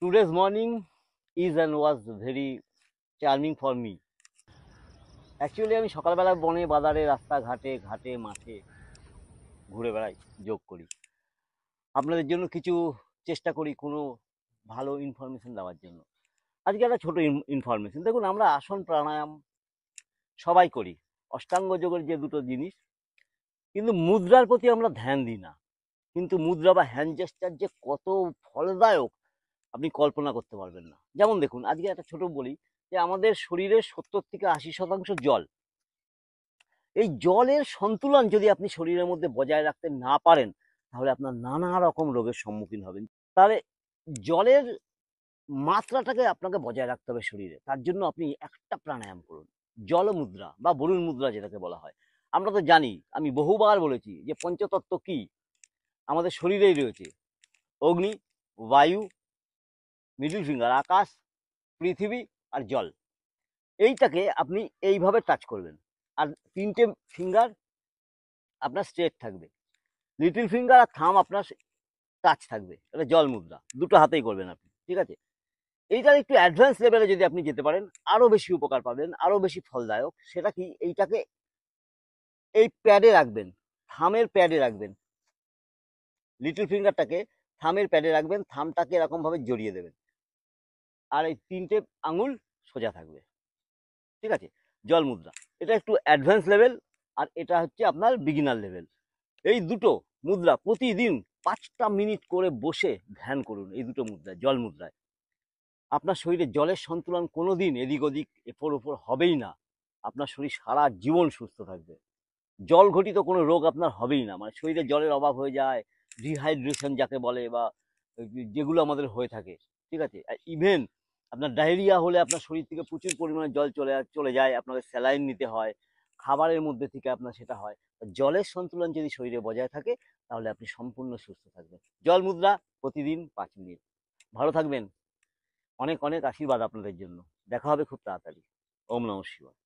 Today's morning is and was very charming for me. Actually আমি সকালবেলা বনে বাজারে রাস্তাঘাটে ঘাটে মাঠে ঘুরে বেড়াই, যোগ করি। আপনাদের জন্য কিছু চেষ্টা করি কোনো ভালো ইনফরমেশন দেওয়ার জন্য। আজকে একটা ছোট ইনফরমেশন দেখুন, আমরা আসন প্রাণায়াম সবাই করি, অষ্টাঙ্গ যোগের যে দুটো জিনিস, কিন্তু মুদ্রার প্রতি আমরা ধ্যান দিই না। কিন্তু মুদ্রা বা হ্যান্ড জেস্টার যে কত ফলদায়ক আপনি কল্পনা করতে পারবেন না। যেমন দেখুন, আজকে একটা ছোট বলি যে আমাদের শরীরের 70 থেকে 80% জল। এই জলের সন্তুলন যদি আপনি শরীরের মধ্যে বজায় রাখতে না পারেন, তাহলে আপনার নানা রকম রোগের সম্মুখীন হবেন। তাহলে জলের মাত্রাটাকে আপনাকে বজায় রাখতে হবে শরীরে। তার জন্য আপনি একটা প্রাণায়াম করুন, জল মুদ্রা বা বরুণ মুদ্রা যেটাকে বলা হয়। আমরা তো জানি, আমি বহুবার বলেছি যে পঞ্চতত্ত্ব কি আমাদের শরীরেই রয়েছে: অগ্নি, বায়ু, মিডল ফিঙ্গার আকাশ, পৃথিবী আর জল। এইটাকে আপনি এইভাবে টাচ করবেন, আর তিনটে ফিঙ্গার আপনার স্ট্রেট থাকবে, লিটল ফিঙ্গার আর থাম আপনার টাচ থাকবে। এটা জল মুদ্রা, দুটো হাতেই করবেন আপনি, ঠিক আছে? এইটার একটু অ্যাডভান্স লেভেলে যদি আপনি যেতে পারেন, আরো বেশি উপকার পাবেন, আরো বেশি ফলদায়ক। সেটা কি, এইটাকে এই প্যাডে রাখবেন, থামের প্যাডে রাখবেন, লিটল ফিঙ্গারটাকে থামের প্যাডে রাখবেন, থামটাকে এরকম ভাবে জড়িয়ে দেবেন, আর এই তিনটে আঙুল সোজা থাকবে, ঠিক আছে? জল মুদ্রা, এটা একটু অ্যাডভান্স লেভেল, আর এটা হচ্ছে আপনার বিগিনার লেভেল। এই দুটো মুদ্রা প্রতিদিন 5টা মিনিট করে বসে ধ্যান করুন। এই দুটো মুদ্রা, জল মুদ্রায় আপনার শরীরে জলের সন্তুলন কোনোদিন এদিক ওদিক এপর ওপর হবেই না। আপনার শরীর সারা জীবন সুস্থ থাকবে, জল ঘটিত কোনো রোগ আপনার হবেই না। মানে শরীরে জলের অভাব হয়ে যায়, ডিহাইড্রেশন যাকে বলে, বা যেগুলো আমাদের হয়ে থাকে, ঠিক আছে? ইভেন আপনার ডায়রিয়া হলে আপনার শরীর থেকে প্রচুর পরিমাণে জল চলে যায়, আপনাকে স্যালাইন নিতে হয়, খাবারের মধ্যে থেকে আপনার সেটা হয়। জলের সন্তুলন যদি শরীরে বজায় থাকে, তাহলে আপনি সম্পূর্ণ সুস্থ থাকবেন। জল মুদ্রা প্রতিদিন 5 মিনিট। ভালো থাকবেন। অনেক অনেক আশীর্বাদ আপনাদের জন্য। দেখা হবে খুব তাড়াতাড়ি। ওম নমঃ শিবায়।